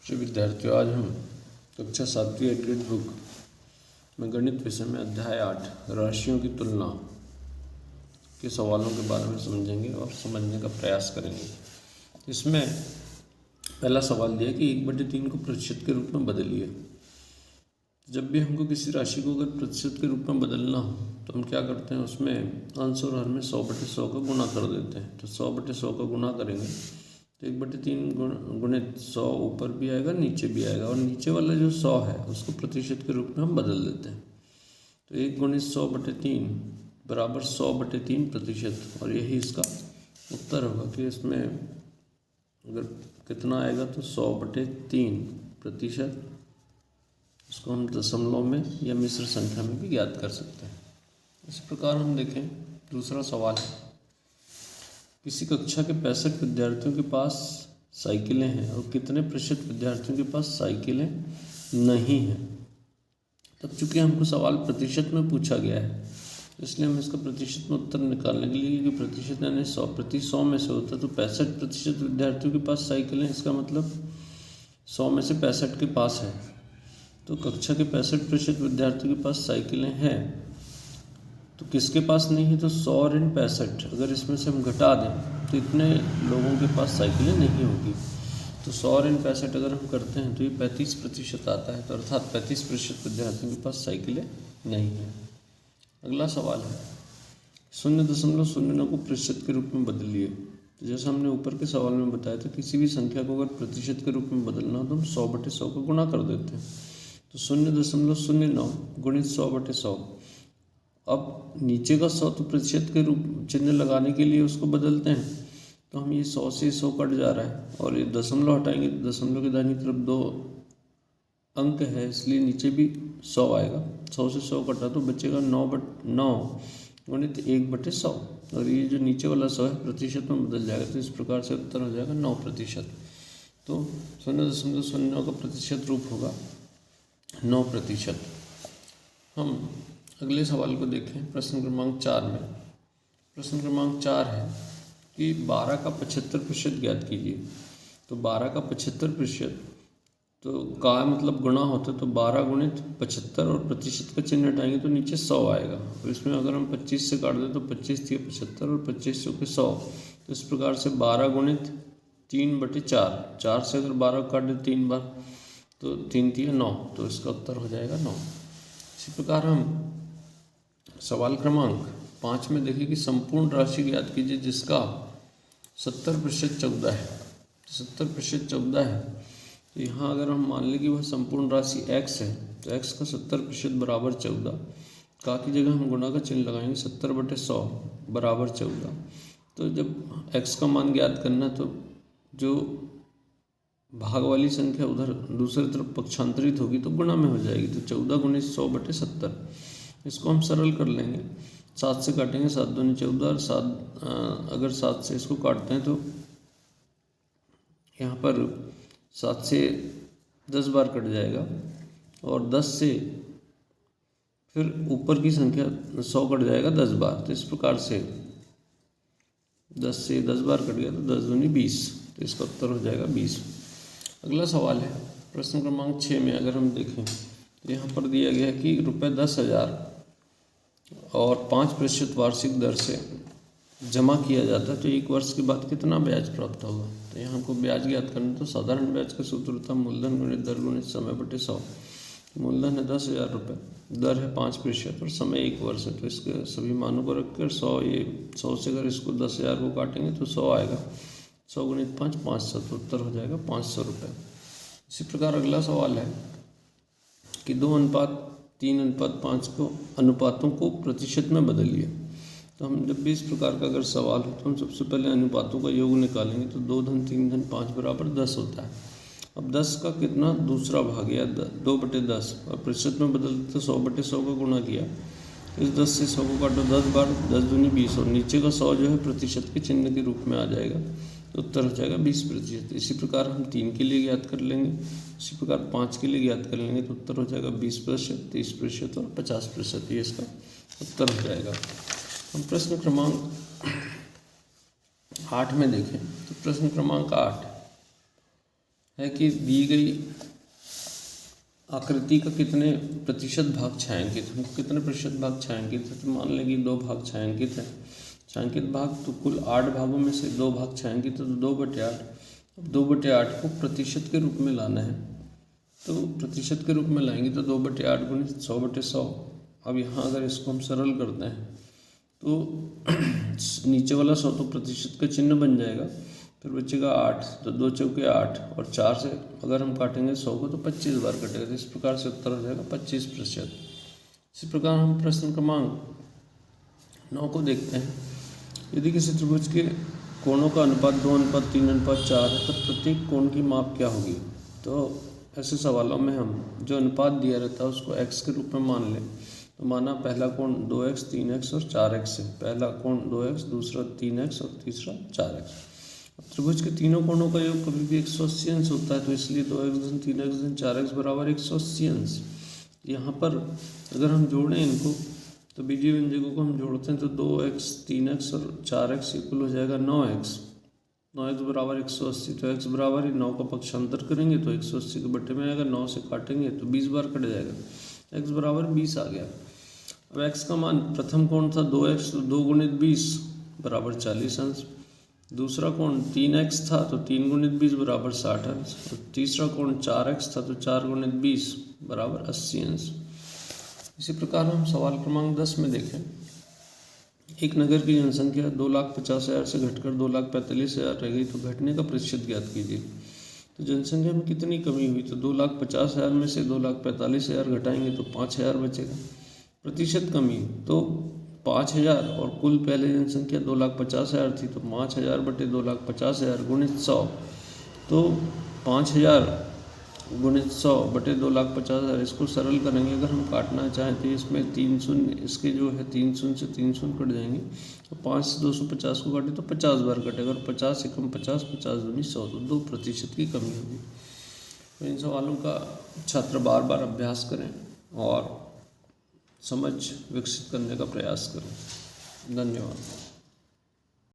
प्रिय विद्यार्थियों, आज हम कक्षा 7वीं एडग्रेड बुक में गणित विषय में अध्याय 8 राशियों की तुलना के सवालों के बारे में समझेंगे और समझने का प्रयास करेंगे। इसमें पहला सवाल दिया कि 1/3 को प्रतिशत के रूप में बदलिए। जब भी हमको किसी राशि को अगर प्रतिशत के रूप में बदलना हो तो हम क्या करते हैं, उसमें अंश और हर में 100/100 का गुणा कर देते हैं। तो 100/100 का गुणा करेंगे तो 1/3 गुणित 100 ऊपर भी आएगा, नीचे भी आएगा, और नीचे वाला जो 100 है उसको प्रतिशत के रूप में हम बदल देते हैं। तो 1 गुणित 100/3 बराबर 100/3 प्रतिशत, और यही इसका उत्तर होगा कि इसमें अगर कितना आएगा तो 100/3 प्रतिशत। इसको हम दशमलव में या मिश्र संख्या में भी ज्ञात कर सकते हैं। इस प्रकार हम देखें, दूसरा सवाल है, किसी कक्षा के 65 विद्यार्थियों के पास साइकिलें हैं और कितने प्रतिशत विद्यार्थियों के पास साइकिलें नहीं हैं। तब चूंकि हमको सवाल प्रतिशत में पूछा गया है, इसलिए हम इसका प्रतिशत में उत्तर निकालने के लिए, क्योंकि प्रतिशत यानी 100 में से होता है, तो 65% विद्यार्थियों के पास साइकिलें, इसका मतलब 100 में से 65 के पास है। तो कक्षा के 65% विद्यार्थियों के पास साइकिलें हैं, तो किसके पास नहीं है, तो 100 और 65, अगर इसमें से हम घटा दें तो इतने लोगों के पास साइकिलें नहीं होगी। तो 100 और 65 अगर हम करते हैं तो ये 35% आता है, तो अर्थात 35% विद्यार्थियों के पास साइकिलें नहीं हैं। अगला सवाल है, 0.09 को प्रतिशत के रूप में बदलिए। तो जैसा हमने ऊपर के सवाल में बताया था, किसी भी संख्या को अगर प्रतिशत के रूप में बदलना हो तो हम 100/100 को गुणा कर देते हैं। तो 0.09 गुणित 100/100। अब नीचे का 100 तो प्रतिशत के रूप चिन्ह लगाने के लिए उसको बदलते हैं, तो हम ये 100 से 100 कट जा रहा है, और ये दशमलव हटाएंगे तो दशमलव के दाहिनी तरफ 2 अंक है, इसलिए नीचे भी 100 आएगा। 100 से 100 कटा तो बचेगा 9/9 गुणित 1/100, और ये जो नीचे वाला 100 है प्रतिशत में बदल जाएगा, तो इस प्रकार से उत्तर हो जाएगा 9%। तो 0.09 का प्रतिशत रूप होगा 9%। हम अगले सवाल को देखें, प्रश्न क्रमांक 4 में। प्रश्न क्रमांक 4 है कि 12 का 75% ज्ञात कीजिए। तो 12 का 75%, तो का मतलब गुणा होता है, तो 12 गुणित 75 और प्रतिशत का चिन्ह हटाएंगे तो नीचे 100 आएगा, और इसमें अगर हम 25 से काट दें तो 25 × 75 और 25 × 100, तो इस प्रकार से 12 गुणित 3/4, 4 से अगर 12 काट दें 3 बार तो 3 × 9, तो इसका उत्तर हो जाएगा 9। इसी प्रकार हम सवाल क्रमांक 5 में देखें कि संपूर्ण राशि ज्ञात कीजिए जिसका 70% 14 है। 70% 14 है, तो यहाँ अगर हम मान लें कि वह संपूर्ण राशि x है, तो x का 70% बराबर 14। का की जगह हम गुणा का चिन्ह लगाएंगे, 70/100 बराबर 14। तो जब x का मान ज्ञात करना, तो जो भाग वाली संख्या उधर दूसरी तरफ पक्षांतरित होगी तो गुणा में हो जाएगी, तो 14 गुणित 100/70। इसको हम सरल कर लेंगे, 7 से काटेंगे, 7 दूनी 14, और 7 अगर 7 से इसको काटते हैं तो यहाँ पर 7 से 10 बार कट जाएगा, और 10 से फिर ऊपर की संख्या 100 कट जाएगा 10 बार। तो इस प्रकार से 10 से 10 बार कट गया तो 10 दूनी 20, तो इसका उत्तर हो जाएगा 20। अगला सवाल है प्रश्न क्रमांक 6 में। अगर हम देखें तो यहाँ पर दिया गया है कि ₹10,000 और 5% वार्षिक दर से जमा किया जाता है, तो 1 वर्ष के बाद कितना ब्याज प्राप्त होगा। तो यहाँ हमको ब्याज ज्ञात करना, तो साधारण ब्याज का सूत्र होता है मूलधन गुणित दर गुणित समय/100। मूलधन है ₹10,000, दर है 5% और समय 1 वर्ष है, तो इसके सभी मानों को रखकर 100 से अगर इसको 10,000 को काटेंगे तो 100 आएगा। 100 गुणित 5 500, तो उत्तर हो जाएगा ₹500। इसी प्रकार अगला सवाल है कि 2:3:5 को अनुपातों को प्रतिशत में बदलिए। तो हम जब भी इस प्रकार का अगर सवाल हो तो हम सबसे पहले अनुपातों का योग निकालेंगे, तो 2-3-5 बराबर 10 होता है। अब 10 का कितना दूसरा भाग या 2/10, और प्रतिशत में बदलते तो 100/100 का गुणा किया। इस 10 से 100 को काटो 10 बार, 10 दूनी 20, और नीचे का 100 जो है प्रतिशत के चिन्ह के रूप में आ जाएगा, तो उत्तर हो जाएगा 20%। इसी प्रकार हम 3 के लिए ज्ञात कर लेंगे, इसी प्रकार 5 के लिए ज्ञात कर लेंगे, तो उत्तर हो जाएगा 20%, 30% और 50%, ये इसका उत्तर हो जाएगा। हम प्रश्न क्रमांक 8 में देखें, तो प्रश्न क्रमांक 8 है कि दी गई आकृति का कितने प्रतिशत भाग छायांकित, हमको कितने प्रतिशत भाग छायांकित है। तो मान लें कि 2 भाग छायांकित है। छायांकित भाग तो कुल 8 भागों में से 2 भाग छायांकित है, तो 2/8। अब 2/8 को प्रतिशत के रूप में लाना है, तो प्रतिशत के रूप में लाएंगे तो 2/8 गुणित 100/100। अब यहाँ अगर इसको हम सरल करते हैं तो नीचे वाला 100 तो प्रतिशत का चिन्ह बन जाएगा, फिर बचेगा 8, तो 2 चौके 8 और 4 से अगर हम काटेंगे 100 को तो 25 बार कटेगा। तो इस प्रकार से उत्तर हो जाएगा 25%। इसी प्रकार हम प्रश्न क्रमांक 9 को देखते हैं। यदि किसी त्रिभुज के कोणों का अनुपात 2:3:4 है तब प्रत्येक कोण की माप क्या होगी। तो ऐसे सवालों में हम जो अनुपात दिया रहता है उसको x के रूप में मान लें। तो माना पहला कोण 2x, 3x और 4x है। पहला कोण 2x, दूसरा 3x और तीसरा 4x। अब त्रिभुज के तीनों कोणों का योग कभी भी 180 अंश होता है, तो इसलिए 2x, 3x, 4x बराबर 180 अंश। यहाँ पर अगर हम जोड़ें इनको तो बीजीय व्यंजकों को हम जोड़ते हैं तो 2x, 3x और 4x इक्वल हो जाएगा 9x। 9x बराबर 180, तो x बराबर ही 9 का पक्षांतर करेंगे तो 180 के बट्टे में आएगा। 9 से काटेंगे तो 20 बार कट जाएगा, x बराबर 20 आ गया। अब x का मान प्रथम कोण था 2x, तो 2 गुणित 20 बराबर 40 अंश। दूसरा कोण 3x था तो 3 गुणित 20 बराबर 60 अंश। और तीसरा कोण 4x था तो 4 गुणित 20 बराबर 80 अंश। इसी प्रकार हम सवाल क्रमांक 10 में देखें। एक नगर की जनसंख्या 2,50,000 से घटकर 2,45,000 रह गई, तो घटने का प्रतिशत ज्ञात कीजिए। तो जनसंख्या में कितनी कमी हुई, तो 2,50,000 में से 2,45,000 घटाएंगे तो 5,000 बचेगा। प्रतिशत कमी तो 5,000 और कुल पहले जनसंख्या 2,50,000 थी, तो 5,000 बटे 2,50,000 गुणित 100, तो 5,000 गुणित 100 बटे 2,50,000। इसको सरल करेंगे अगर हम काटना चाहें तो इसमें 3 शून्य, इसके जो है 3 शून्य से 3 शून्य कट जाएंगे। तो 5 से 250 को काटे तो 50 बार कटेगा, और 50 से कम 50, 50 दूनी 100, तो 2% की कमी होगी। तो इन सवालों का छात्र बार बार अभ्यास करें और समझ विकसित करने का प्रयास करें। धन्यवाद।